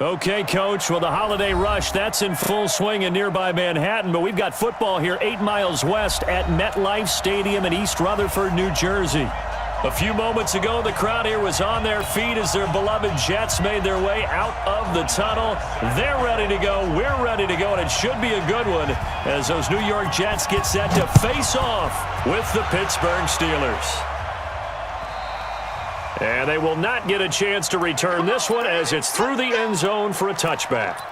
Okay, Coach. Well, the holiday rush, that's in full swing in nearby Manhattan, but we've got football here 8 miles west at MetLife Stadium in East Rutherford, New Jersey. A few moments ago, the crowd here was on their feet as their beloved Jets made their way out of the tunnel. They're ready to go. We're ready to go, and it should be a good one as those New York Jets get set to face off with the Pittsburgh Steelers. And they will not get a chance to return this one as it's through the end zone for a touchback.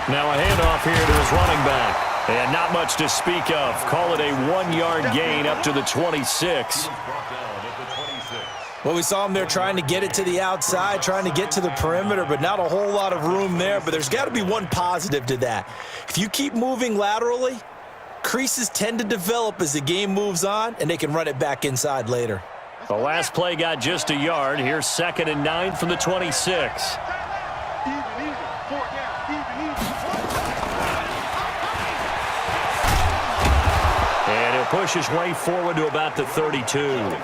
Now a handoff here to his running back. And not much to speak of. Call it a 1-yard gain up to the 26. Well, we saw him there trying to get it to the outside, trying to get to the perimeter, but not a whole lot of room there. But there's got to be one positive to that. If you keep moving laterally, creases tend to develop as the game moves on, and they can run it back inside later. The last play got just a yard. Here's 2nd and 9 from the 26. And he'll push his way forward to about the 32.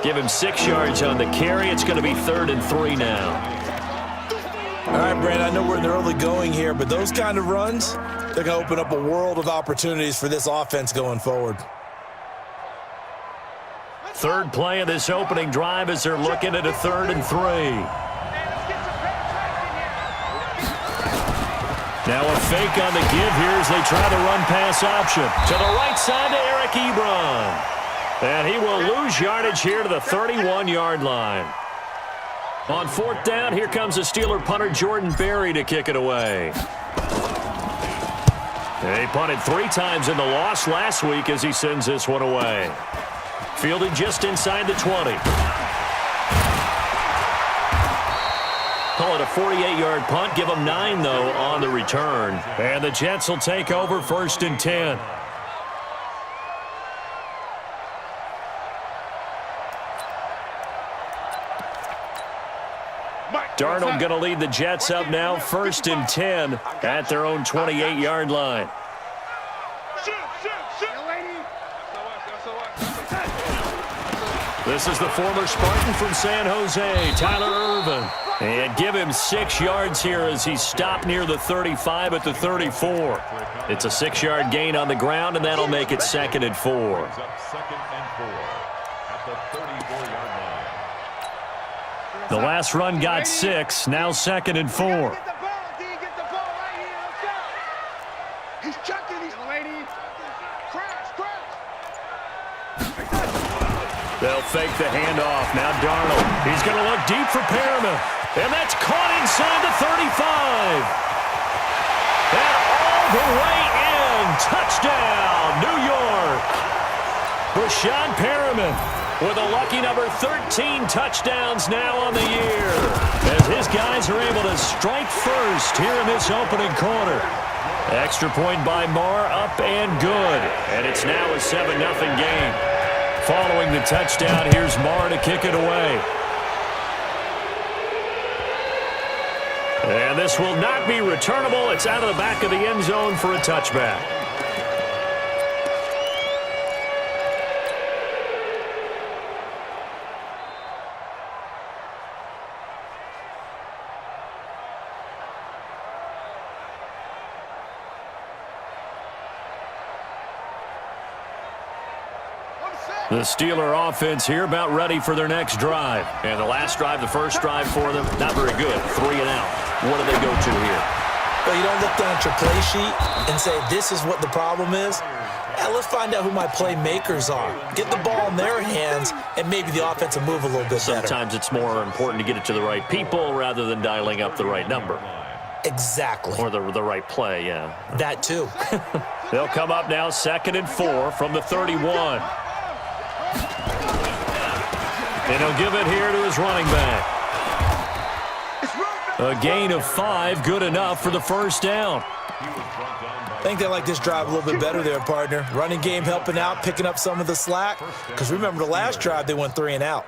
Give him 6 yards on the carry. It's going to be 3rd and 3 now. All right, Brandon, I know we're in the early going here, but those kind of runs, they're going to open up a world of opportunities for this offense going forward. Third play of this opening drive as they're looking at a 3rd and 3. Now a fake on the give here as they try the run-pass option. To the right side to Eric Ebron. And he will lose yardage here to the 31-yard line. On 4th down, here comes the Steeler punter Jordan Berry to kick it away. And he punted 3 times in the loss last week as he sends this one away. Fielded just inside the 20. Call it a 48-yard punt. Give them 9, though, on the return. And the Jets will take over 1st and 10. Darnold going to lead the Jets up now, 1st and 10 at their own 28-yard line. This is the former Spartan from San Jose, Tyler Ervin. And give him 6 yards here as he stopped near the 35 at the 34. It's a 6-yard gain on the ground, and that'll make it 2nd and 4. The last run got 6, now 2nd and 4. They'll fake the handoff. Now Darnold. He's going to look deep for Perriman. And that's caught inside the 35. And all the way in. Touchdown, New York. Rashad Perriman with a lucky number 13 touchdowns now on the year. As his guys are able to strike first here in this opening quarter. Extra point by Marr, up and good. And it's now a 7-0 game. Following the touchdown, here's Marr to kick it away. And this will not be returnable. It's out of the back of the end zone for a touchback. The Steeler offense here about ready for their next drive. And the last drive, the first drive for them, not very good. 3 and out. What do they go to here? Well, you don't look down at your play sheet and say, this is what the problem is. Yeah, let's find out who my playmakers are. Get the ball in their hands, and maybe the offense will move a little bit better. Sometimes it's more important to get it to the right people rather than dialing up the right number. Exactly. Or the right play, yeah. That too. They'll come up now 2nd and 4 from the 31. And he'll give it here to his running back. A gain of 5, good enough for the first down. I think they like this drive a little bit better there, partner. Running game helping out, picking up some of the slack. Because remember, the last drive, they went 3 and out.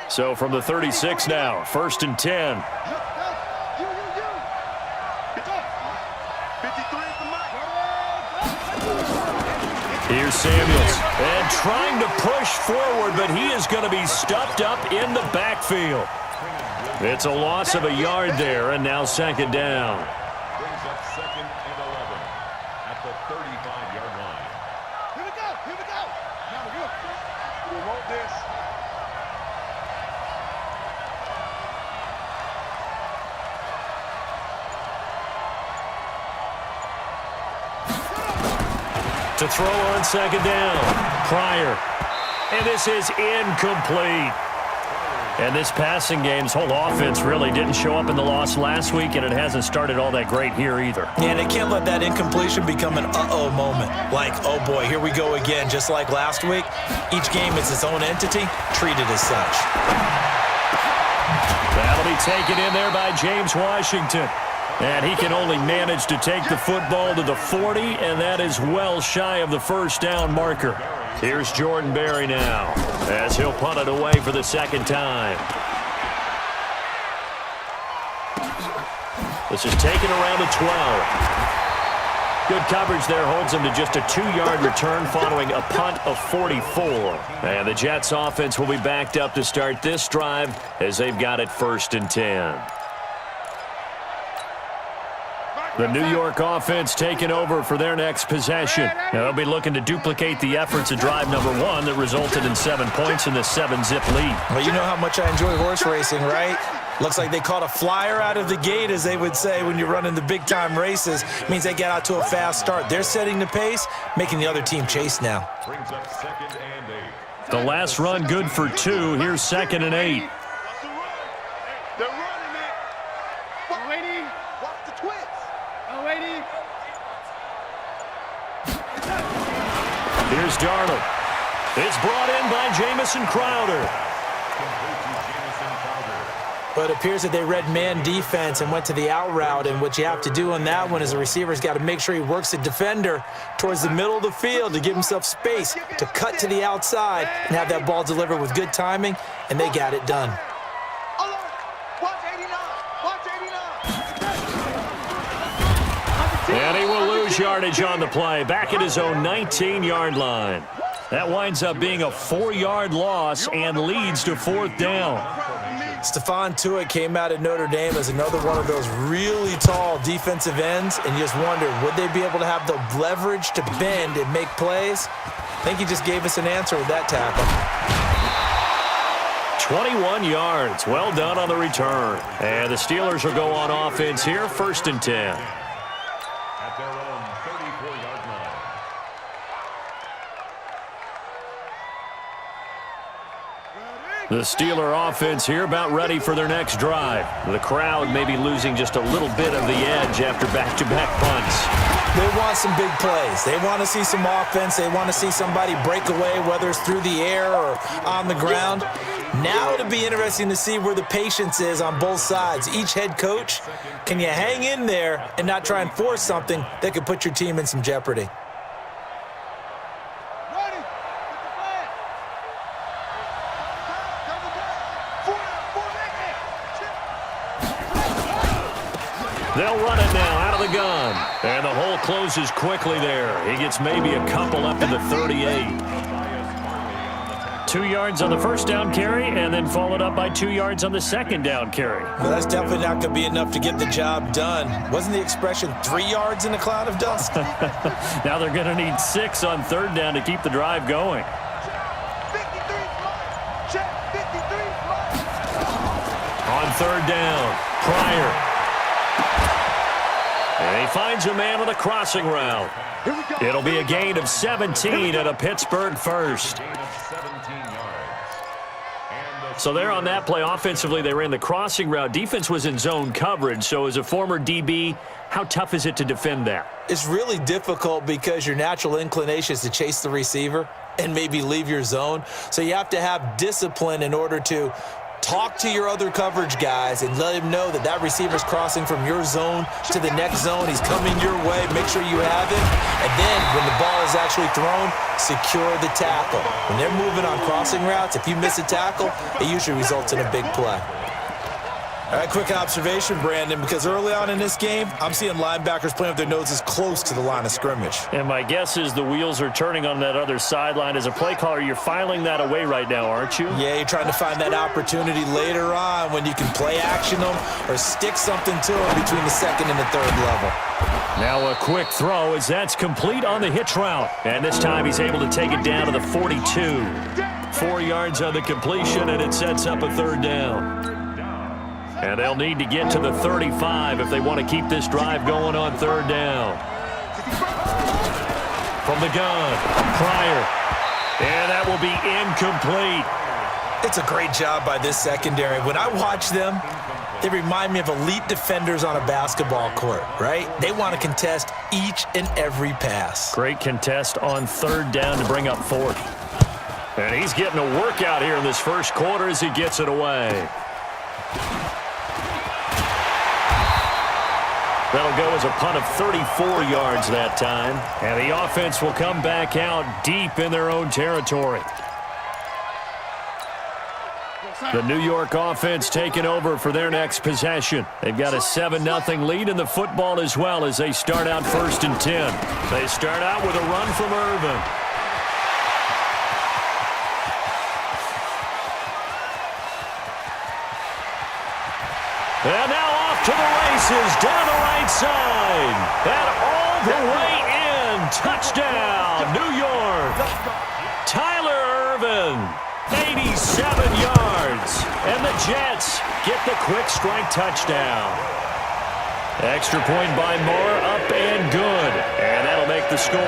So from the 36 now, 1st and 10. Here's Samuels, and trying to push forward, but he is going to be stuffed up in the backfield. It's a loss of a yard there, and now second down. Brings up 2nd and 11 at the 35-yard line. Here we go. Here we go. Now we want this. To throw on second down. Pryor. And this is incomplete. And this passing game's whole offense really didn't show up in the loss last week, and it hasn't started all that great here either. Yeah, and they can't let that incompletion become an uh-oh moment. Like, oh boy, here we go again. Just like last week, each game is its own entity, treated as such. That'll be taken in there by James Washington. And he can only manage to take the football to the 40, and that is well shy of the first down marker. Here's Jordan Berry now, as he'll punt it away for the second time. This is taken around the 12. Good coverage there holds him to just a 2-yard return following a punt of 44. And the Jets offense will be backed up to start this drive as they've got it 1st and 10. The New York offense taking over for their next possession. They'll be looking to duplicate the efforts of drive number 1 that resulted in 7 points in the 7-zip lead. Well, you know how much I enjoy horse racing, right? Looks like they caught a flyer out of the gate, as they would say when you're running the big-time races. It means they get out to a fast start. They're setting the pace, making the other team chase now. Brings up 2nd and 8. The last run good for 2. Here's 2nd and 8. They're running it. Watch, lady. Watch the twist. Oh, lady. Here's Darnold. It's brought in by Jamison Crowder. But it appears that they read man defense and went to the out route, and what you have to do on that one is the receiver's got to make sure he works the defender towards the middle of the field to give himself space to cut to the outside and have that ball delivered with good timing, and they got it done. Watch 89. Watch 89. And he will lose yardage on the play, back at his own 19-yard line. That winds up being a 4-yard loss and leads to 4th down. Stephon Tuitt came out of Notre Dame as another one of those really tall defensive ends, and you just wondered, would they be able to have the leverage to bend and make plays? I think he just gave us an answer with that tackle. 21 yards. Well done on the return. And the Steelers will go on offense here, 1st and 10. At their own 34-yard line. The Steeler offense here about ready for their next drive. The crowd may be losing just a little bit of the edge after back-to-back punts. They want some big plays. They want to see some offense. They want to see somebody break away, whether it's through the air or on the ground. Now it'll be interesting to see where the patience is on both sides. Each head coach, can you hang in there and not try and force something that could put your team in some jeopardy? Ready. Get the flag. Double back. Four back. They'll run it now out of the gun. And the hole closes quickly there. He gets maybe a couple up to the 38. 2 yards on the first down carry, and then followed up by 2 yards on the second down carry. Well, that's definitely not going to be enough to get the job done. Wasn't the expression 3 yards in a cloud of dust? Now they're going to need 6 on 3rd down to keep the drive going. 53 smart. Check 53 smart. On 3rd down, Pryor. And he finds a man on the crossing route. It'll be a gain of 17 and a Pittsburgh first. So there on that play, offensively, they ran the crossing route. Defense was in zone coverage. So as a former DB, how tough is it to defend that? It's really difficult because your natural inclination is to chase the receiver and maybe leave your zone. So you have to have discipline in order to talk to your other coverage guys and let him know that that receiver's crossing from your zone to the next zone. He's coming your way. Make sure you have him. And then when the ball is actually thrown, secure the tackle. When they're moving on crossing routes, if you miss a tackle, it usually results in a big play. All right, quick observation, Brandon, because early on in this game, I'm seeing linebackers playing with their noses close to the line of scrimmage. And my guess is the wheels are turning on that other sideline. As a play caller, you're filing that away right now, aren't you? Yeah, you're trying to find that opportunity later on when you can play action them or stick something to them between the second and the third level. Now a quick throw as that's complete on the hitch route. And this time he's able to take it down to the 42. 4 yards on the completion, and it sets up a third down. And they'll need to get to the 35 if they want to keep this drive going on third down. From the gun, Pryor. And that will be incomplete. It's a great job by this secondary. When I watch them, they remind me of elite defenders on a basketball court, right? They want to contest each and every pass. Great contest on third down to bring up fourth. And he's getting a workout here in this first quarter as he gets it away. That'll go as a punt of 34 yards that time. And the offense will come back out deep in their own territory. The New York offense taking over for their next possession. They've got a 7-0 lead in the football as well as they start out 1st and 10. They start out with a run from Irvin. And now off to the races, down the right side. And all the way in. Touchdown, New York. Tyler Irvin, 87 yards. And the Jets get the quick strike touchdown. Extra point by Moore, up and good. And that'll make the score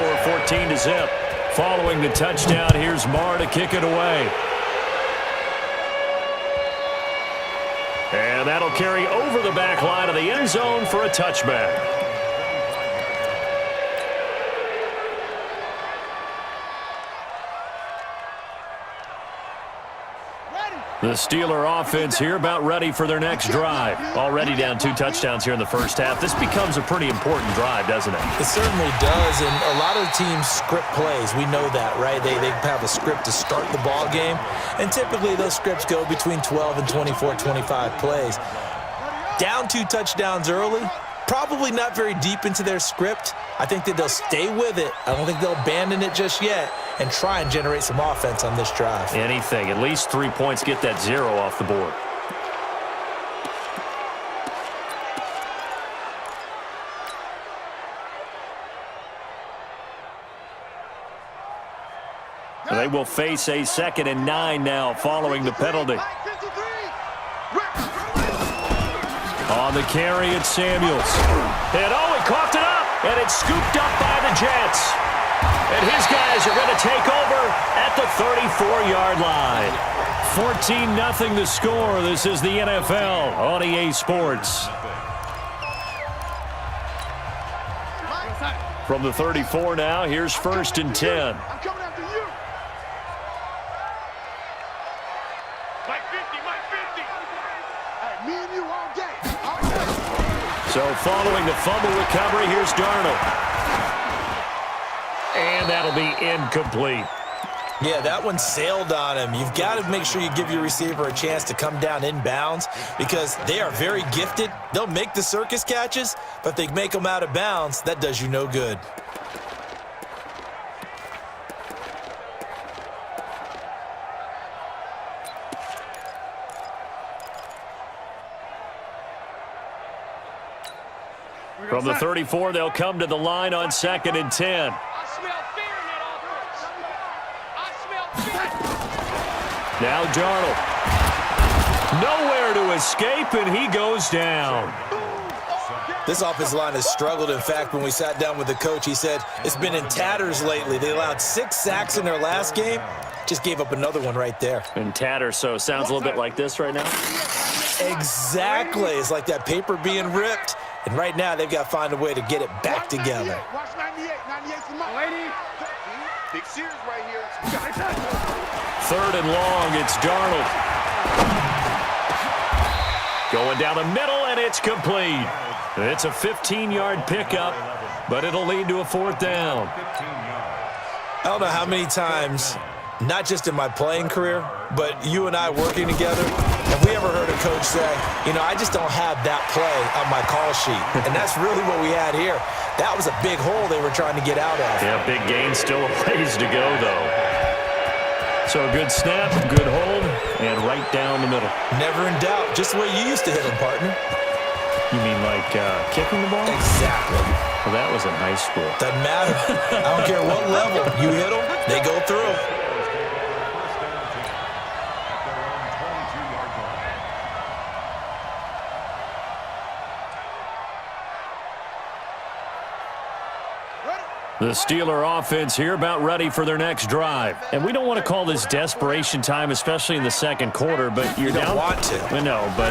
14-0. Following the touchdown, here's Moore to kick it away. And that'll carry over the back line of the end zone for a touchback. The Steeler offense here about ready for their next drive. Already down 2 touchdowns here in the first half. This becomes a pretty important drive, doesn't it? It certainly does, and a lot of teams script plays. We know that, right? They have a script to start the ball game, and typically those scripts go between 12 and 24, 25 plays. Down 2 touchdowns early, probably not very deep into their script. I think that they'll stay with it. I don't think they'll abandon it just yet and try and generate some offense on this drive. Anything. At least 3 points, get that 0 off the board. They will face a 2nd and 9 now following the penalty. On the carry, it's Samuels. And he coughed it up, and it's scooped up by the Jets. And his guys are going to take over at the 34-yard line. 14-0 the score. This is the NFL on EA Sports. From the 34 now, here's 1st and 10. I'm coming after you. Mike 50, Mike 50. Hey, me and you all day. All day. So following the fumble recovery, here's Darnold. And that'll be incomplete. Yeah, that one sailed on him. You've got to make sure you give your receiver a chance to come down inbounds because they are very gifted. They'll make the circus catches, but they make them out of bounds. That does you no good. From the 34, they'll come to the line on 2nd and 10. Now Darnold. Nowhere to escape, and he goes down. This offensive line has struggled. In fact, when we sat down with the coach, he said it's been in tatters lately. They allowed 6 sacks in their last game. Just gave up another one right there. In tatters, so it sounds a little bit like this right now. Exactly. It's like that paper being ripped. And right now, they've got to find a way to get it back together. Watch 98. 98's the lady. Big Sears right here. 3rd and long, it's Darnold. Going down the middle, and it's complete. It's a 15-yard pickup, but it'll lead to a 4th down. I don't know how many times, not just in my playing career, but you and I working together, and Have we ever heard a coach say, I just don't have that play on my call sheet? And that's really what we had here. That was a big hole they were trying to get out of. Yeah, big gain, still a ways to go, though. So a good snap, good hold, and right down the middle. Never in doubt. Just the way you used to hit them, partner. You mean like kicking the ball? Exactly. Well, that was in high school. Doesn't matter. I don't care what level. You hit them, they go through. The Steeler offense here about ready for their next drive. And we don't want to call this desperation time, especially in the second quarter, but you're down. You don't want to. No, but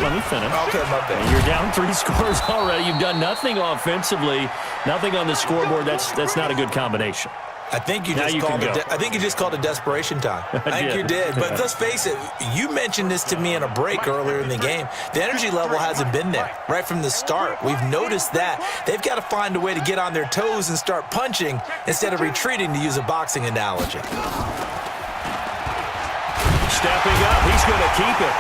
let me finish. Okay, my bad. You're down 3 scores already. You've done nothing offensively, nothing on the scoreboard. That's not a good combination. I think you just called it desperation time. I think you did. But let's face it, you mentioned this to me in a break earlier in the game. The energy level hasn't been there right from the start. We've noticed that. They've got to find a way to get on their toes and start punching instead of retreating, to use a boxing analogy. Stepping up, he's going to keep it.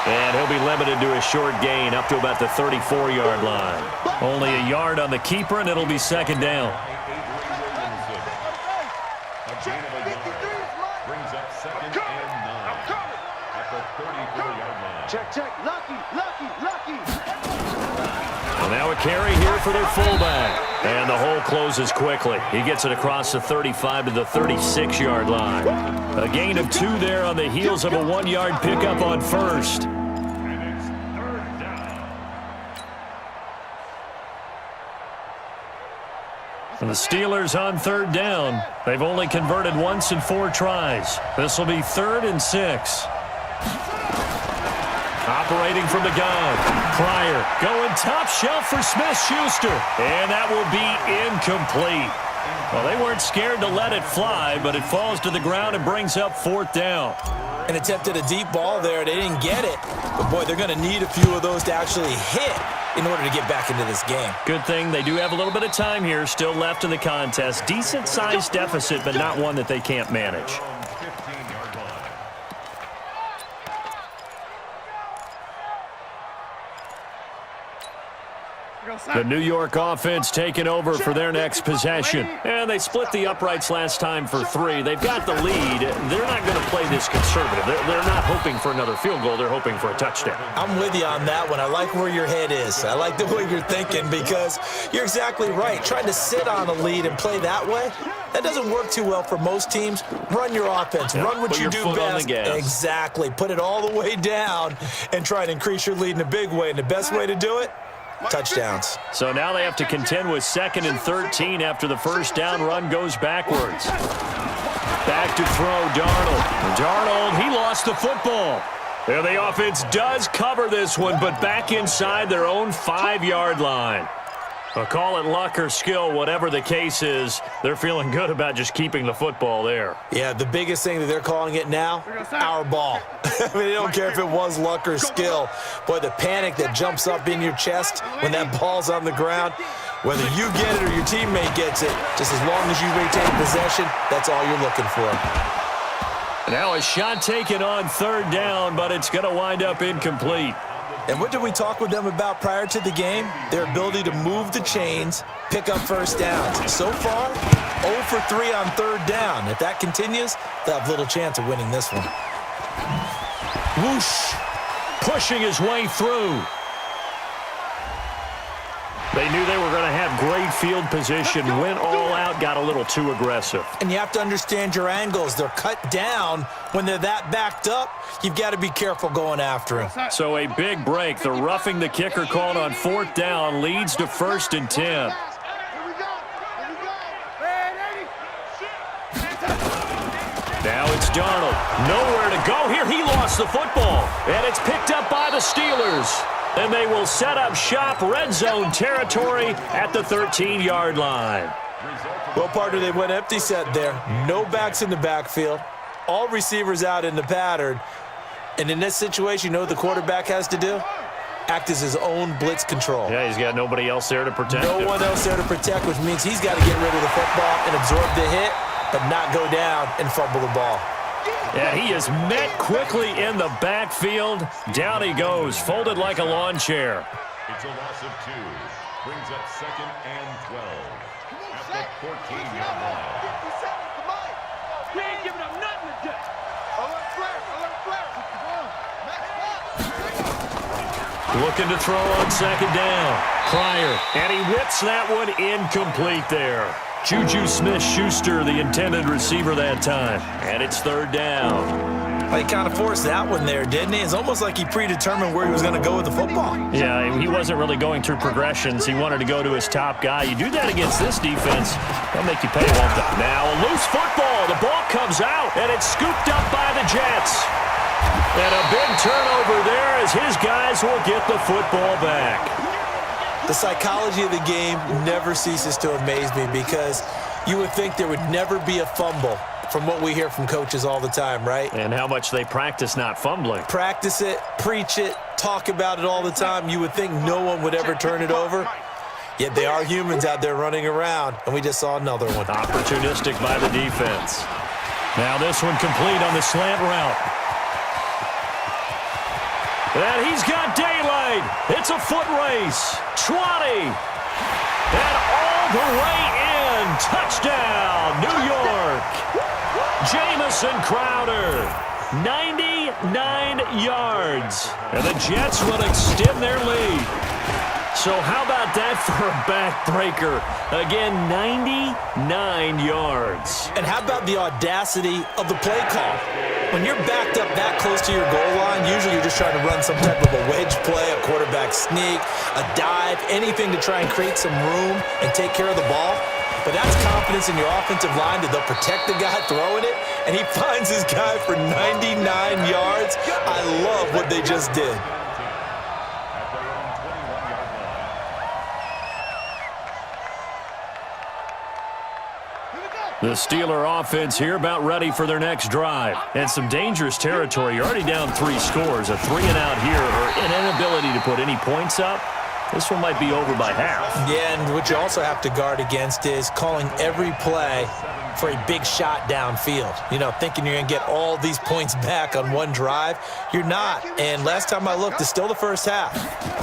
And he'll be limited to a short gain up to about the 34-yard line. Only a yard on the keeper, and it'll be second down. Check. Lucky. Well, now a carry here for their fullback. And the hole closes quickly. He gets it across the 35 to the 36-yard line. A gain of 2 there on the heels of a 1-yard pickup on first. And it's third down. And the Steelers on third down. They've only converted once in 4 tries. This will be 3rd and 6. Operating from the gun. Pryor going top shelf for Smith-Schuster. And that will be incomplete. Well, they weren't scared to let it fly, but it falls to the ground and brings up 4th down. And attempted a deep ball there. They didn't get it. But, boy, they're going to need a few of those to actually hit in order to get back into this game. Good thing they do have a little bit of time here still left in the contest. Decent-sized deficit, but not one that they can't manage. The New York offense taking over for their next possession. And they split the uprights last time for 3. They've got the lead. They're not going to play this conservative. They're not hoping for another field goal. They're hoping for a touchdown. I'm with you on that one. I like where your head is. I like the way you're thinking, because you're exactly right. Trying to sit on a lead and play that way, that doesn't work too well for most teams. Run your offense. Run what you do best. Exactly. Put it all the way down and try to increase your lead in a big way. And the best way to do it, touchdowns. So now they have to contend with 2nd and 13 after the first down run goes backwards. Back to throw, Darnold. Darnold, he lost the football. And the offense does cover this one, but back inside their own 5-yard line. I'll call it luck or skill, whatever the case is. They're feeling good about just keeping the football there. Yeah, the biggest thing that they're calling it now, our ball. I mean, they don't care if it was luck or skill. Boy, the panic that jumps up in your chest when that ball's on the ground, whether you get it or your teammate gets it, just as long as you retain possession, that's all you're looking for. Now a shot taken on 3rd down, but it's going to wind up incomplete. And what did we talk with them about prior to the game? Their ability to move the chains, pick up first downs. So far, 0 for 3 on 3rd down. If that continues, they'll have little chance of winning this one. Whoosh! Pushing his way through. They knew they were going to have great field position, went all out, got a little too aggressive. And you have to understand your angles. They're cut down when they're that backed up. You've got to be careful going after him. So a big break. The roughing the kicker called on 4th down leads to 1st and 10. Now it's Darnold. Nowhere to go here. He lost the football. And it's picked up by the Steelers. And they will set up shop, red zone territory at the 13-yard line. Well, partner, they went empty set there. No backs in the backfield. All receivers out in the pattern. And in this situation, you know what the quarterback has to do? Act as his own blitz control. Yeah, he's got nobody else there to protect him. No one else there to protect, which means he's got to get rid of the football and absorb the hit, but not go down and fumble the ball. And he is met quickly in the backfield. Down he goes, folded like a lawn chair. It's a loss of 2. Brings up 2nd and 12. At the 14-yard line. We ain't giving up nothing today. Alert flare, alert flare. Looking to throw on 2nd down. Pryor, and he whips that one incomplete there. Juju Smith-Schuster, the intended receiver that time. And it's 3rd down. Well, he kind of forced that one there, didn't he? It's almost like he predetermined where he was going to go with the football. Yeah, he wasn't really going through progressions. He wanted to go to his top guy. You do that against this defense, they'll make you pay, won't they? Now a loose football. The ball comes out, and it's scooped up by the Jets. And a big turnover there as his guys will get the football back. The psychology of the game never ceases to amaze me because you would think there would never be a fumble from what we hear from coaches all the time, right? And how much they practice not fumbling. Practice it, preach it, talk about it all the time. You would think no one would ever turn it over. Yet they are humans out there running around, and we just saw another one. Opportunistic by the defense. Now this one complete on the slant route. And he's got daylight. It's a foot race. 20. And all the way in. Touchdown, New York. Jamison Crowder. 99 yards. And the Jets will extend their lead. So how about that for a backbreaker? Again, 99 yards. And how about the audacity of the play call? When you're backed up that close to your goal line, usually you're just trying to run some type of a wedge play, a quarterback sneak, a dive, anything to try and create some room and take care of the ball. But that's confidence in your offensive line that they'll protect the guy throwing it, and he finds his guy for 99 yards. I love what they just did. The Steeler offense here about ready for their next drive. And some dangerous territory. You're already down 3 scores. A 3-and-out here or an inability to put any points up. This one might be over by half. Yeah, and what you also have to guard against is calling every play for a big shot downfield. You know, thinking you're going to get all these points back on one drive. You're not. And last time I looked, it's still the first half.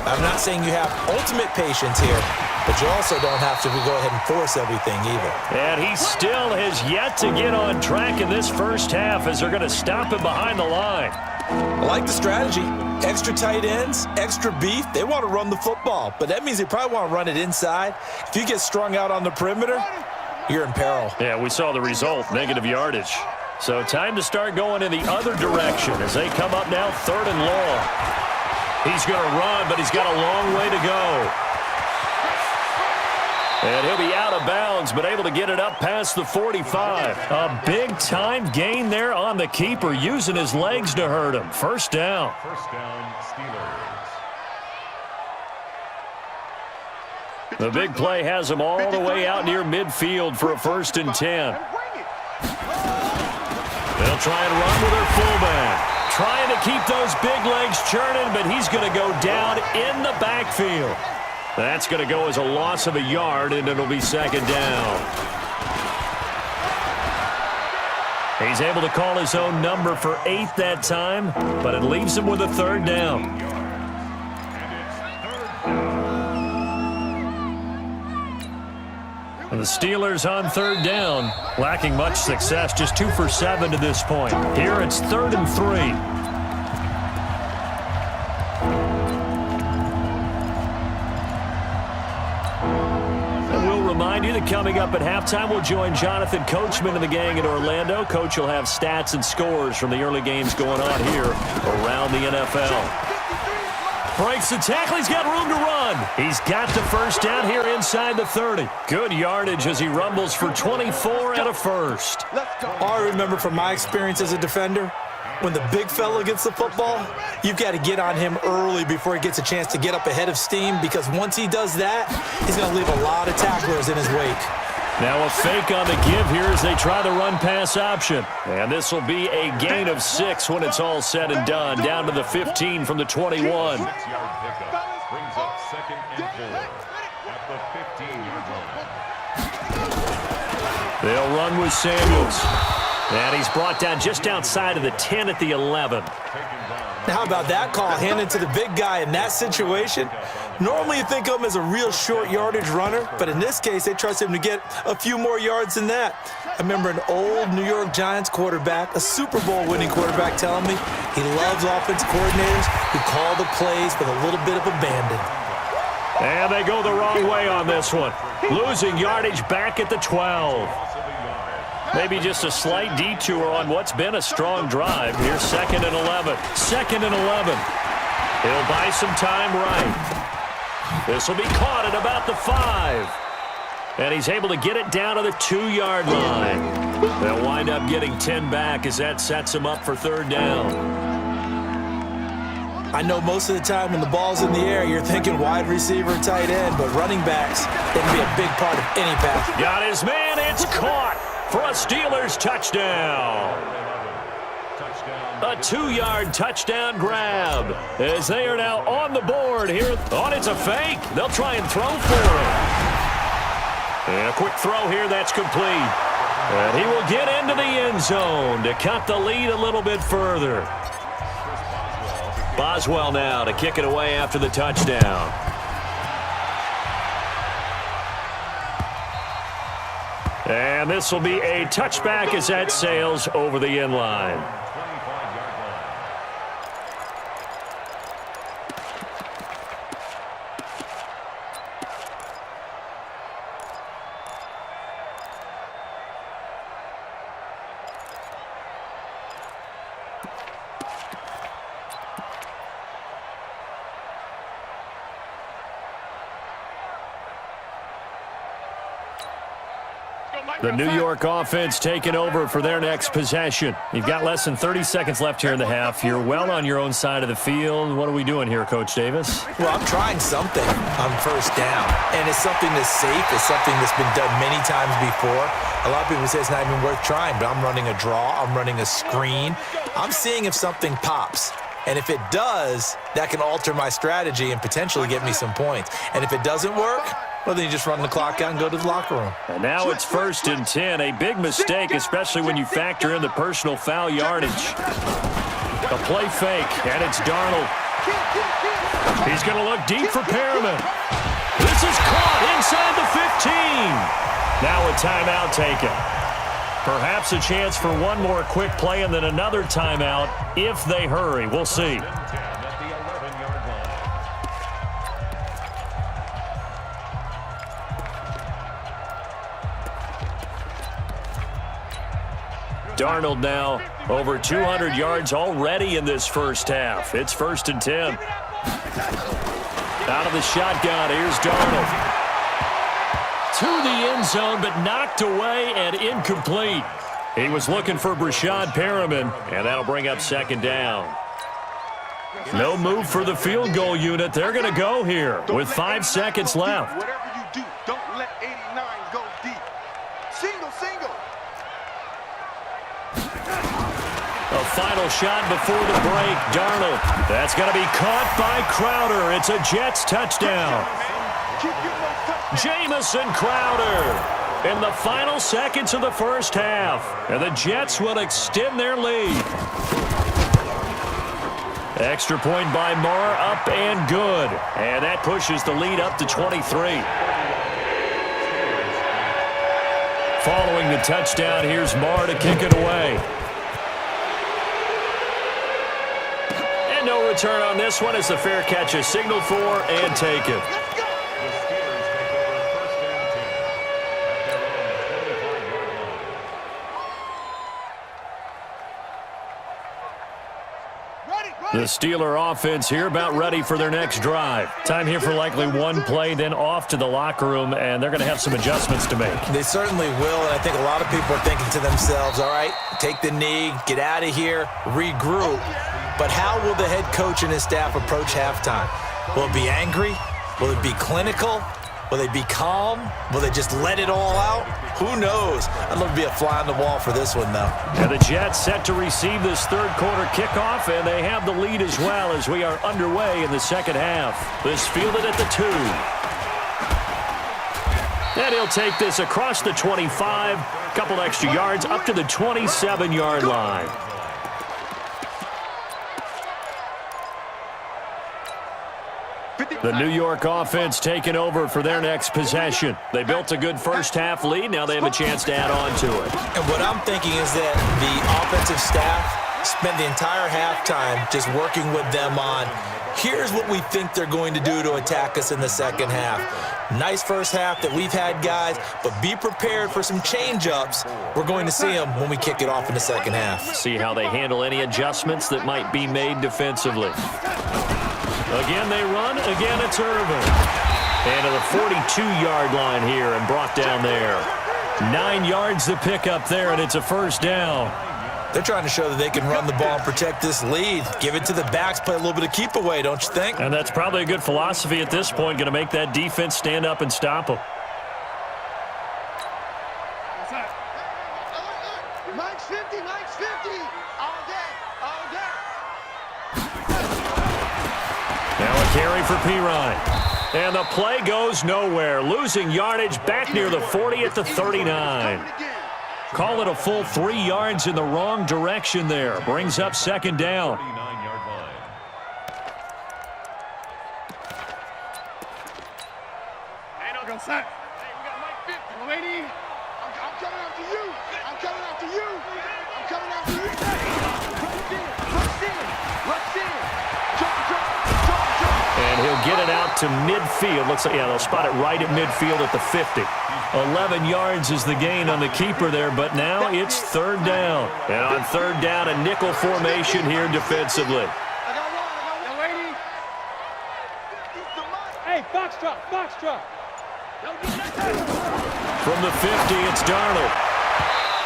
I'm not saying you have ultimate patience here, but you also don't have to go ahead and force everything either. And he still has yet to get on track in this first half as they're going to stop him behind the line. I like the strategy. Extra tight ends, extra beef. They want to run the football, but that means they probably want to run it inside. If you get strung out on the perimeter, you're in peril. Yeah, we saw the result, negative yardage. So time to start going in the other direction as they come up now 3rd and long. He's going to run, but he's got a long way to go. And he'll be out of bounds, but able to get it up past the 45. A big-time gain there on the keeper, using his legs to hurt him. First down. First down, Steelers. The big play has him all the way out near midfield for a 1st and 10. They'll try and run with their fullback. Trying to keep those big legs churning, but he's going to go down in the backfield. That's going to go as a loss of a yard, and it'll be 2nd down. He's able to call his own number for 8 that time, but it leaves him with a 3rd down. And the Steelers on 3rd down, lacking much success, just 2 for 7 to this point. Here it's 3rd and 3. Remind you that coming up at halftime, we'll join Jonathan Coachman and the gang in Orlando. Coach will have stats and scores from the early games going on here around the NFL. Breaks the tackle. He's got room to run. He's got the first down here inside the 30. Good yardage as he rumbles for 24 and a first. All I remember from my experience as a defender, when the big fella gets the football, you've got to get on him early before he gets a chance to get up ahead of steam, because once he does that, he's going to leave a lot of tacklers in his wake. Now a fake on the give here as they try the run-pass option. And this will be a gain of 6 when it's all said and done, down to the 15 from the 21. 6-yard pickup brings up 2nd and 4 at the 15-yard line. They'll run with Samuels. And he's brought down just outside of the 10 at the 11. How about that call? Hand it to the big guy in that situation. Normally you think of him as a real short yardage runner, but in this case, they trust him to get a few more yards than that. I remember an old New York Giants quarterback, a Super Bowl winning quarterback, telling me he loves offensive coordinators who call the plays with a little bit of abandon. And they go the wrong way on this one. Losing yardage back at the 12. Maybe just a slight detour on what's been a strong drive. Here's 2nd and 11. 2nd and 11. He'll buy some time right. This will be caught at about the 5. And he's able to get it down to the 2-yard line. They'll wind up getting 10 back as that sets him up for 3rd down. I know most of the time when the ball's in the air, you're thinking wide receiver, tight end, but running backs, they can be a big part of any pass. Got his man. It's caught for a Steelers touchdown. A 2-yard touchdown grab as they are now on the board here. Oh, it's a fake. They'll try and throw for it. And a quick throw here that's complete. And he will get into the end zone to cut the lead a little bit further. Boswell now to kick it away after the touchdown. And this will be a touchback as that sails over the end line. The New York offense taking over for their next possession. You've got less than 30 seconds left here in the half. You're well on your own side of the field. What are we doing here, Coach Davis? Well, I'm trying something on 1st down, and it's something that's safe. It's something that's been done many times before. A lot of people say it's not even worth trying, but I'm running a draw. I'm running a screen. I'm seeing if something pops. And if it does, that can alter my strategy and potentially get me some points. And if it doesn't work, well, then you just run the clock out and go to the locker room. And now it's 1st and 10. A big mistake, especially when you factor in the personal foul yardage. A play fake, and it's Darnold. He's going to look deep for Perriman. This is caught inside the 15. Now a timeout taken. Perhaps a chance for one more quick play and then another timeout if they hurry. We'll see. Darnold now over 200 yards already in this first half. It's 1st and 10. Out of the shotgun, here's Darnold. To the end zone, but knocked away and incomplete. He was looking for Brashad Perriman, and that'll bring up 2nd down. No move for the field goal unit. They're going to go here with 5 seconds left. Whatever you do, don't let 89 go deep. Single. A final shot before the break. Darnold. That's going to be caught by Crowder. It's a Jets touchdown. Jamison Crowder in the final seconds of the first half. And the Jets will extend their lead. Extra point by Marr, up and good. And that pushes the lead up to 23. Following the touchdown, here's Marr to kick it away. And no return on this one as the fair catch is signaled for and taken. The Steeler offense here about ready for their next drive. Time here for likely one play, then off to the locker room, and they're going to have some adjustments to make. They certainly will, and I think a lot of people are thinking to themselves, all right, take the knee, get out of here, regroup. But how will the head coach and his staff approach halftime? Will it be angry? Will it be clinical? Will they be calm? Will they just let it all out? Who knows? I'd love to be a fly on the wall for this one, though. And the Jets set to receive this third quarter kickoff, and they have the lead as well as we are underway in the second half. This fielded at the 2. And he'll take this across the 25, a couple extra yards up to the 27-yard line. The New York offense taking over for their next possession. They built a good first-half lead. Now they have a chance to add on to it. And what I'm thinking is that the offensive staff spent the entire halftime just working with them on, here's what we think they're going to do to attack us in the second half. Nice first half that we've had, guys, but be prepared for some change-ups. We're going to see them when we kick it off in the second half. See how they handle any adjustments that might be made defensively. Again, they run. Again, it's Irvin. And to the 42-yard line here and brought down there. 9 yards to pick up there, and it's a first down. They're trying to show that they can run the ball and protect this lead. Give it to the backs, play a little bit of keep away, don't you think? And that's probably a good philosophy at this point, going to make that defense stand up and stop them. Mike's 50, Mike's 50. All day, all day. Now a carry for Pirine. And the play goes nowhere. Losing yardage back near the 40 at the 39. Call it a full 3 yards in the wrong direction there. Brings up second down. 39-yard line. Hey, no, go set. Hey, we got Mike 50. Lady, I'm coming after you. I'm coming after you. I'm coming after you. Rush in. Rush in. Jump. And he'll get it out to midfield. Looks like, yeah, they'll spot it right at midfield at the 50. 11 yards is the gain on the keeper there, but now it's third down. And on third down, a nickel formation here defensively. I got one. Lady. Hey, Foxtrot. From the 50, it's Darnold.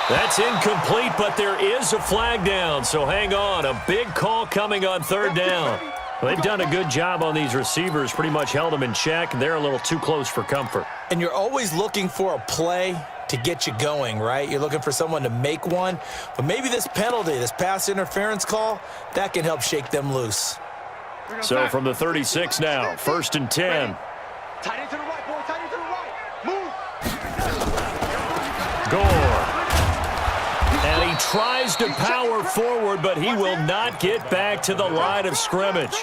That's incomplete, but there is a flag down, so hang on. A big call coming on third down. They've done a good job on these receivers, pretty much held them in check. They're a little too close for comfort. And you're always looking for a play to get you going, right? You're looking for someone to make one. But maybe this penalty, this pass interference call, that can help shake them loose. So from the 36 now, 1st and 10. Tight end to the right, boy. Tight end to the right. Move. Gore. And he tries to power forward, but he will not get back to the line of scrimmage.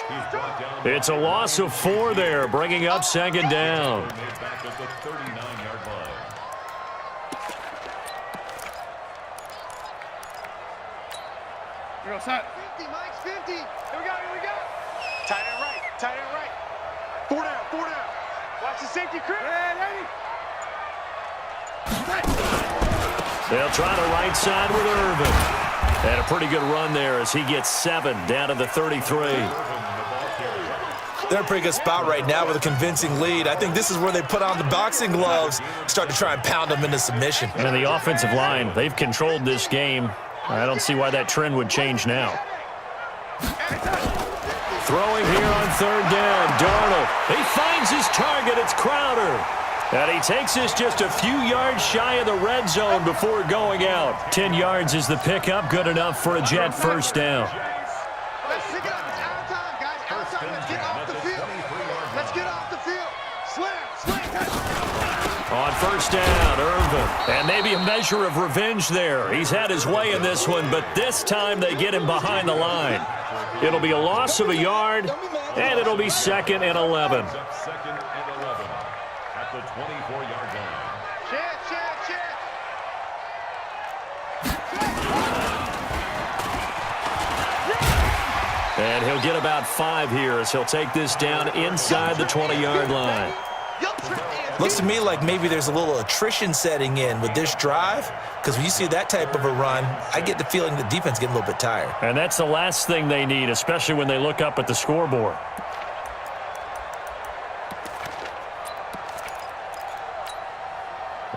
It's a loss of 4 there, bringing up second down. Back at the 39-yard line. Here we go, set. 50, Mike's 50. Here we go. Tight end right. 4 down. Watch the safety creep. Ready. They'll try the right side with Irvin. And a pretty good run there as he gets 7 down to the 33. They're in a pretty good spot right now with a convincing lead. I think this is where they put on the boxing gloves, start to try and pound them into submission. And the offensive line, they've controlled this game. I don't see why that trend would change now. Throwing here on third down, Darnold. He finds his target, it's Crowder. And he takes this just a few yards shy of the red zone before going out. 10 yards is the pickup, good enough for a Jet first down. Let's pick it up. It's out of time, guys. Out of time. Let's get off the field. Let's get off the field. Slam. On first down, Irvin. And maybe a measure of revenge there. He's had his way in this one, but this time they get him behind the line. It'll be a loss of a yard, and it'll be 2nd and 11. Second and 11 at the 24-yard line. Check. And he'll get about 5 here as he'll take this down inside the 20-yard line. Looks to me like maybe there's a little attrition setting in with this drive, because when you see that type of a run, I get the feeling the defense getting a little bit tired. And that's the last thing they need, especially when they look up at the scoreboard.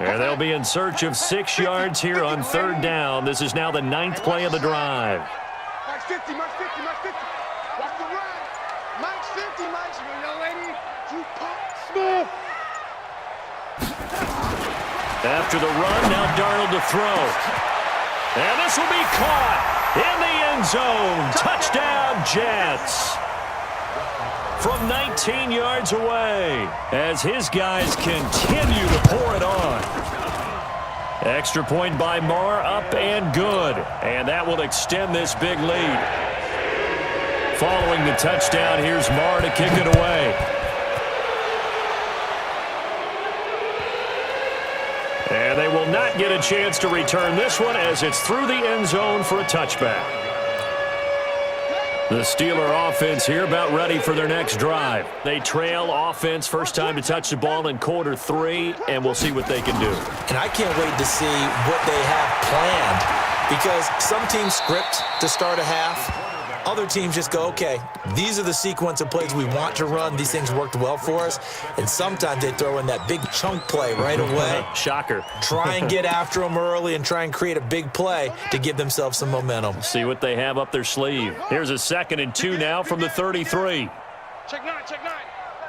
And they'll be in search of 6 yards here on third down. This is now the 9th play of the drive. Mike's 50. Watch the run. Mike's 50. Young lady. Smooth. After the run, now Darnold to throw. And this will be caught in the end zone. Touchdown, Jets. from 19 yards away as his guys continue to pour it on. Extra point by Marr, up and good. And that will extend this big lead. Following the touchdown, here's Marr to kick it away. And they will not get a chance to return this one as it's through the end zone for a touchback. The Steeler offense here about ready for their next drive. They trail offense, first time to touch the ball in quarter 3, and we'll see what they can do. And I can't wait to see what they have planned, because some teams script to start a half. Other teams just go, okay, these are the sequence of plays we want to run. These things worked well for us. And sometimes they throw in that big chunk play right away. Shocker. Try and get after them early and try and create a big play to give themselves some momentum. See what they have up their sleeve. Here's a 2nd and 2 now from the 33. Check 9, check 9.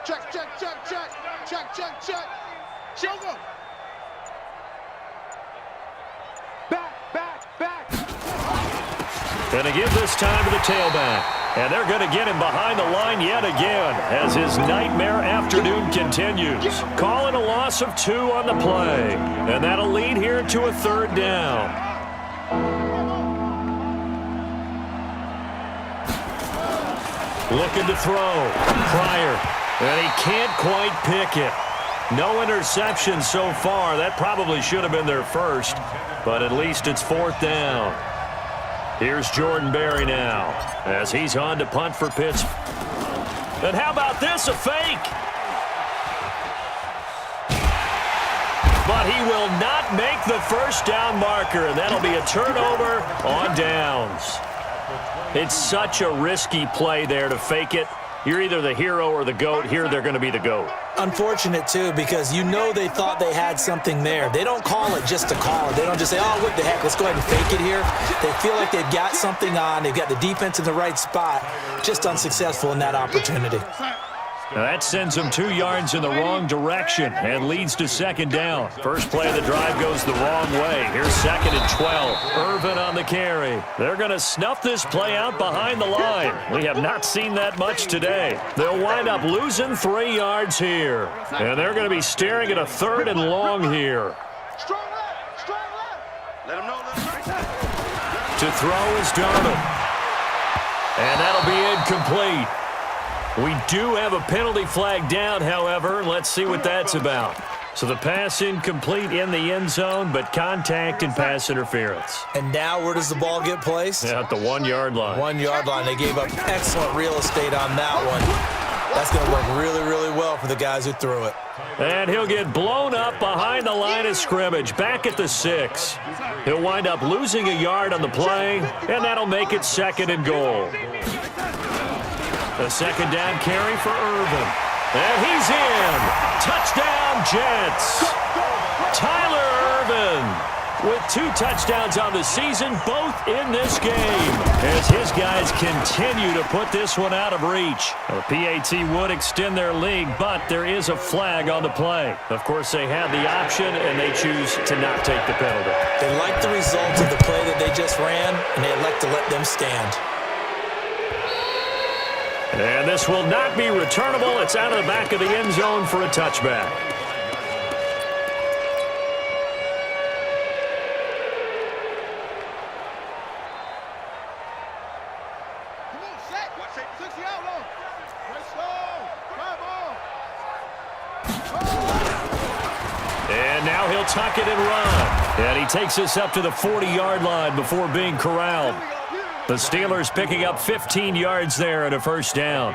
Check, check, check, check. Check, check, check. Check them. Back. Going to give this time to the tailback. And they're going to get him behind the line yet again as his nightmare afternoon continues. Calling a loss of 2 on the play. And that'll lead here to a 3rd down. Looking to throw. Pryor. And he can't quite pick it. No interception so far. That probably should have been their first. But at least it's 4th down. Here's Jordan Berry now as he's on to punt for Pittsburgh. And how about this, a fake? But he will not make the first down marker, and that'll be a turnover on downs. It's such a risky play there to fake it. You're either the hero or the GOAT. Here they're going to be the GOAT. Unfortunate, too, because you know they thought they had something there. They don't call it just to call it. They don't just say, oh, what the heck, let's go ahead and fake it here. They feel like they've got something on. They've got the defense in the right spot. Just unsuccessful in that opportunity. Now that sends them 2 yards in the wrong direction and leads to 2nd down. First play of the drive goes the wrong way. Here's 2nd and 12. Irvin on the carry. They're going to snuff this play out behind the line. We have not seen that much today. They'll wind up losing 3 yards here. And they're going to be staring at a 3rd and long here. Strong left. Let him know. To throw is Darnold. And that'll be incomplete. We do have a penalty flag down, however. Let's see what that's about. So the pass incomplete in the end zone, but contact and pass interference. And now where does the ball get placed? At the 1 yard line. 1 yard line. They gave up excellent real estate on that one. That's going to work really, really well for the guys who threw it. And he'll get blown up behind the line of scrimmage, back at the 6. He'll wind up losing a yard on the play, and that'll make it 2nd and goal. A 2nd down carry for Irvin. And he's in. Touchdown, Jets. Tyler Irvin with 2 touchdowns on the season, both in this game, as his guys continue to put this one out of reach. The PAT would extend their lead, but there is a flag on the play. Of course, they have the option, and they choose to not take the penalty. They like the results of the play that they just ran, and they elect to let them stand. And this will not be returnable. It's out of the back of the end zone for a touchback. Come on, set. 60 out long. Let's go. And now he'll tuck it and run. And he takes us up to the 40-yard line before being corralled. The Steelers picking up 15 yards there and a first down.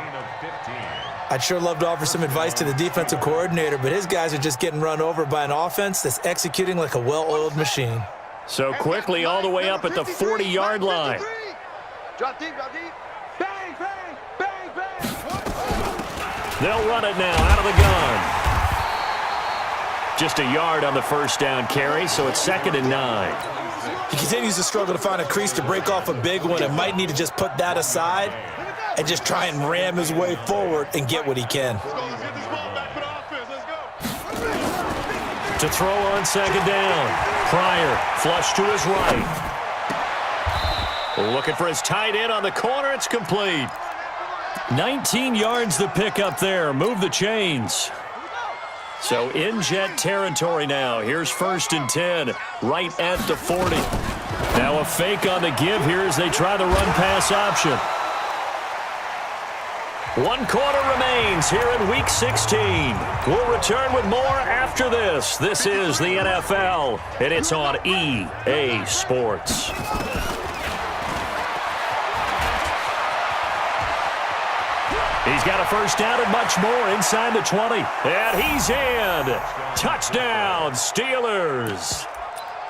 I'd sure love to offer some advice to the defensive coordinator, but his guys are just getting run over by an offense that's executing like a well-oiled machine. So quickly all the way up at the 40-yard line. Drop deep, drop deep. Bang, bang, bang, bang. They'll run it now out of the gun. Just a yard on the first down carry, so it's 2nd and 9. He continues to struggle to find a crease to break off a big one and might need to just put that aside and just try and ram his way forward and get what he can. Let's get this ball back for the offense. Let's go. To throw on 2nd down. Pryor flush to his right. Looking for his tight end on the corner. It's complete. 19 yards the pick up there. Move the chains. So in Jet territory now. Here's 1st and 10, right at the 40. Now a fake on the give here as they try the run-pass option. 1 quarter remains here in Week 16. We'll return with more after this. This is the NFL, and it's on EA Sports. He's got a first down and much more inside the 20. And he's in. Touchdown, Steelers.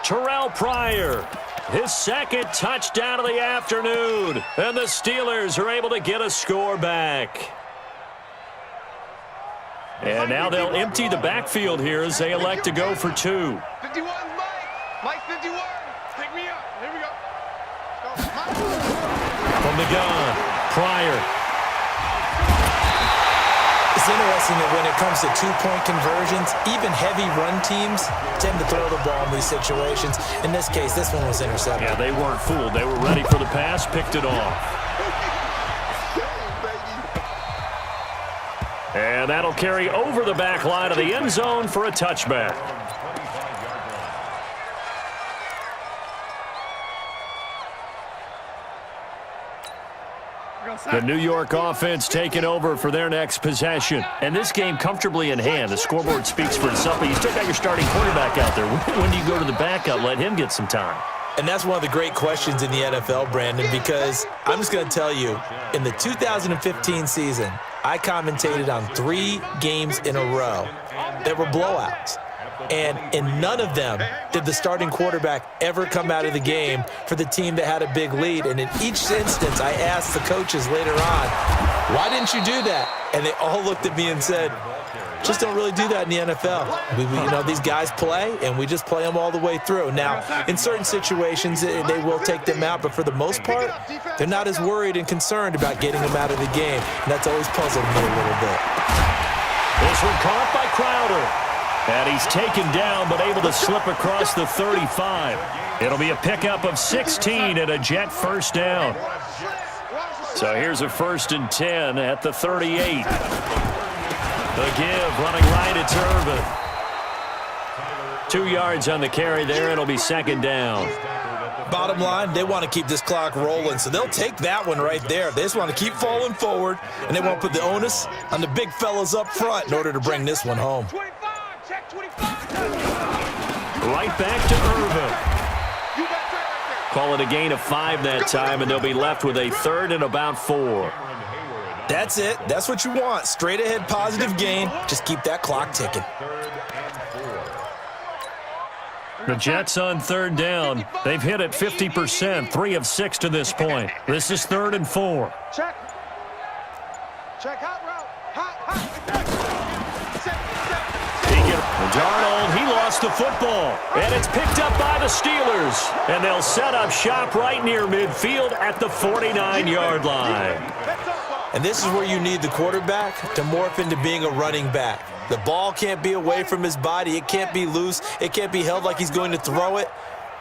Terrell Pryor, his 2nd touchdown of the afternoon. And the Steelers are able to get a score back. And now they'll empty the backfield here as they elect to go for 2. 51, Mike 51. Pick me up. Here we go. From the gun, Pryor. It's interesting that when it comes to 2-point conversions, even heavy run teams tend to throw the ball in these situations. In this case, this one was intercepted. Yeah, they weren't fooled. They were ready for the pass, picked it off. And that'll carry over the back line of the end zone for a touchback. The New York offense taking over for their next possession. And this game comfortably in hand. The scoreboard speaks for itself, but you still got your starting quarterback out there. When do you go to the backup, let him get some time? And that's one of the great questions in the NFL, Brandon, because I'm just going to tell you, in the 2015 season, I commentated on 3 games in a row that were blowouts. And in none of them did the starting quarterback ever come out of the game for the team that had a big lead. And in each instance, I asked the coaches later on, why didn't you do that? And they all looked at me and said, just don't really do that in the NFL. These guys play, and we just play them all the way through. Now, in certain situations, they will take them out, but for the most part, they're not as worried and concerned about getting them out of the game. And that's always puzzled me a little bit. This one caught by Crowder. And he's taken down, but able to slip across the 35. It'll be a pickup of 16 and a Jet first down. So here's a 1st and 10 at the 38. The give, running right, it's Irvin. 2 yards on the carry there, it'll be 2nd down. Bottom line, they want to keep this clock rolling, so they'll take that one right there. They just want to keep falling forward, and they want to put the onus on the big fellas up front in order to bring this one home. Right back to Irvin. Call it a gain of 5 that time, and they'll be left with a 3rd and about 4. That's it. That's what you want. Straight ahead positive gain. Just keep that clock ticking. The Jets on 3rd down. They've hit it 50%, 3 of 6 to this point. This is 3rd and 4. Check. Check hot route. Hot. Darnold, he lost the football, and it's picked up by the Steelers. And they'll set up shop right near midfield at the 49-yard line. And this is where you need the quarterback to morph into being a running back. The ball can't be away from his body. It can't be loose. It can't be held like he's going to throw it.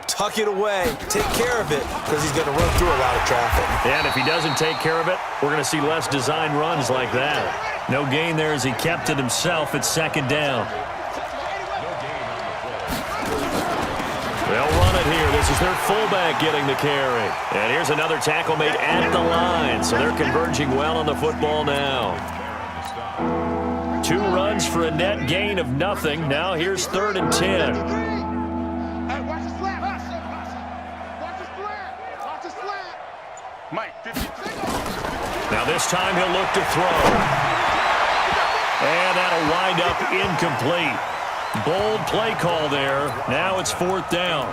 Tuck it away. Take care of it, because he's going to run through a lot of traffic. And if he doesn't take care of it, we're going to see less design runs like that. No gain there as he kept it himself at 2nd down. They'll run it here. This is their fullback getting the carry. And here's another tackle made at the line. So they're converging well on the football now. 2 runs for a net gain of nothing. Now here's 3rd and 10. Watch the slant. Watch the slant. Mike, 50. Now this time he'll look to throw. And that'll wind up incomplete. Bold play call there. Now it's 4th down.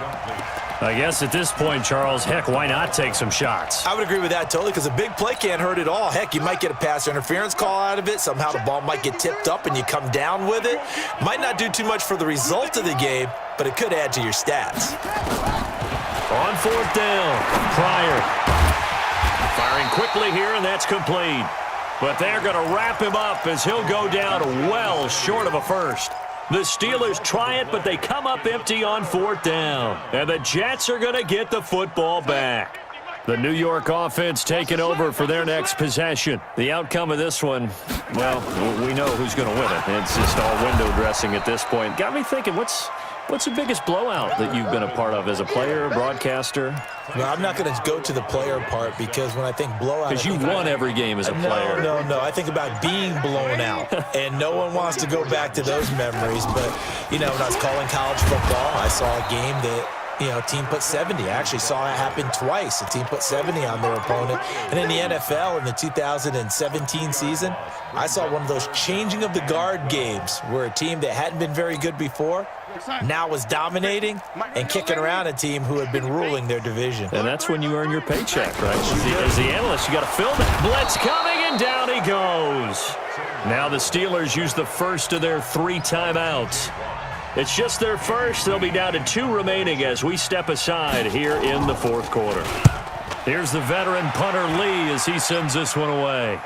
I guess at this point, Charles, heck, why not take some shots? I would agree with that totally, because a big play can't hurt at all. Heck, you might get a pass interference call out of it. Somehow the ball might get tipped up and you come down with it. Might not do too much for the result of the game, but it could add to your stats. On 4th down, Pryor. Firing quickly here, and that's complete. But they're going to wrap him up as he'll go down well short of a first. The Steelers try it, but they come up empty on 4th down. And the Jets are going to get the football back. The New York offense taking over for their next possession. The outcome of this one, well, we know who's going to win it. It's just all window dressing at this point. Got me thinking, what's the biggest blowout that you've been a part of as a player, broadcaster? Well, I'm not going to go to the player part because when I think blowout... Because you won every game as a player. No. I think about being blown out, and no one wants to go back to those memories. But, when I was calling college football, I saw a game that, a team put 70. I actually saw it happen twice. A team put 70 on their opponent. And in the NFL, in the 2017 season, I saw one of those changing of the guard games where a team that hadn't been very good before now was dominating and kicking around a team who had been ruling their division. And that's when you earn your paycheck, right? As the analyst, you got to fill it. Blitz coming, and down he goes. Now the Steelers use the first of their 3 timeouts. It's just their first. They'll be down to 2 remaining as we step aside here in the 4th quarter. Here's the veteran punter Lee as he sends this one away.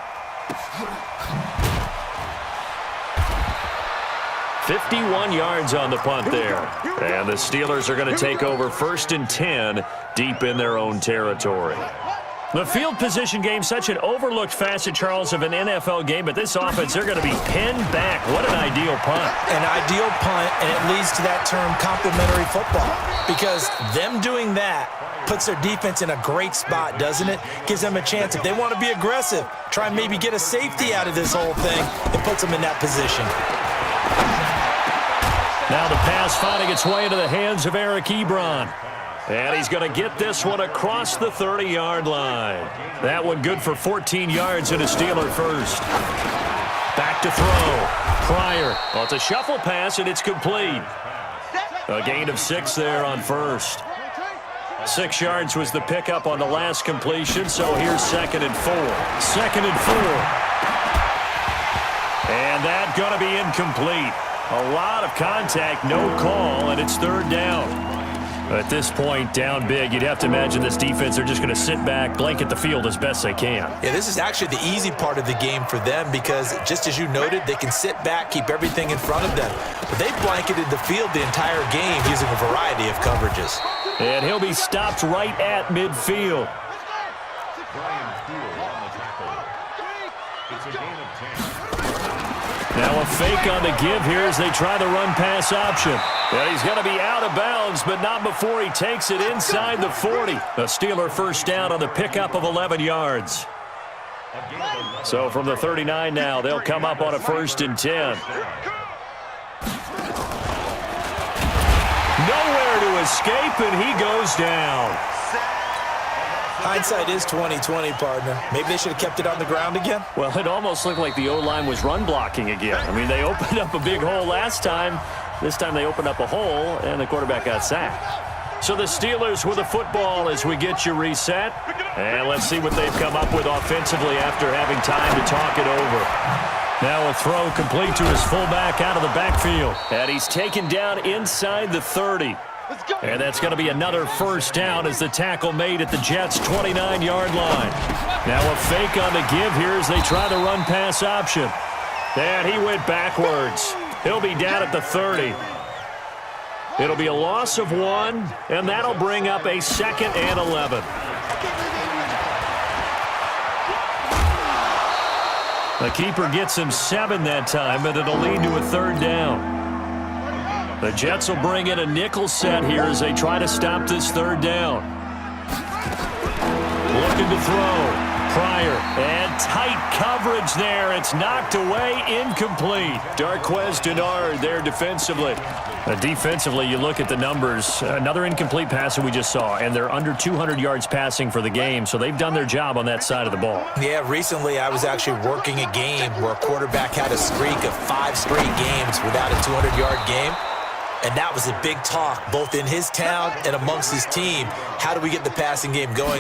51 yards on the punt there. And the Steelers are going to take over 1st and 10 deep in their own territory. The field position game, such an overlooked facet, Charles, of an NFL game, but this offense, they're going to be pinned back. What an ideal punt. An ideal punt, and it leads to that term complementary football, because them doing that puts their defense in a great spot, doesn't it? Gives them a chance. If they want to be aggressive, try and maybe get a safety out of this whole thing, it puts them in that position. Now the pass finding its way into the hands of Eric Ebron. And he's going to get this one across the 30-yard line. That one good for 14 yards and a Steeler first. Back to throw. Pryor. Well, it's a shuffle pass, and it's complete. A gain of 6 there on first. 6 yards was the pickup on the last completion, so here's 2nd and 4. 2nd and 4. And that's going to be incomplete. A lot of contact, no call, and it's 3rd down. At this point, down big, you'd have to imagine this defense are just going to sit back, blanket the field as best they can. Yeah, this is actually the easy part of the game for them because, just as you noted, they can sit back, keep everything in front of them. But they blanketed the field the entire game using a variety of coverages. And he'll be stopped right at midfield. It's a gain of 10. Now a fake on the give here as they try the run-pass option. And he's going to be out of bounds, but not before he takes it inside the 40. A Steeler first down on the pickup of 11 yards. So from the 39 now, they'll come up on a 1st and 10. Nowhere to escape, and he goes down. Hindsight is 20/20, partner. Maybe they should have kept it on the ground again. Well, it almost looked like the O-line was run blocking again. I mean, they opened up a big hole last time. This time they opened up a hole, and the quarterback got sacked. So the Steelers with the football as we get you reset. And let's see what they've come up with offensively after having time to talk it over. Now a throw complete to his fullback out of the backfield. And he's taken down inside the 30. And that's going to be another first down as the tackle made at the Jets' 29-yard line. Now a fake on the give here as they try the run-pass option. And he went backwards. He'll be down at the 30. It'll be a loss of 1, and that'll bring up a 2nd and 11. The keeper gets him 7 that time, but it'll lead to a 3rd down. The Jets will bring in a nickel set here as they try to stop this 3rd down. Looking to throw. Pryor. And tight coverage there. It's knocked away. Incomplete. Darquez Denard there defensively. Defensively, you look at the numbers. Another incomplete pass that we just saw, and they're under 200 yards passing for the game, so they've done their job on that side of the ball. Yeah, recently I was actually working a game where a quarterback had a streak of 5 straight games without a 200-yard game. And that was a big talk, both in his town and amongst his team. How do we get the passing game going?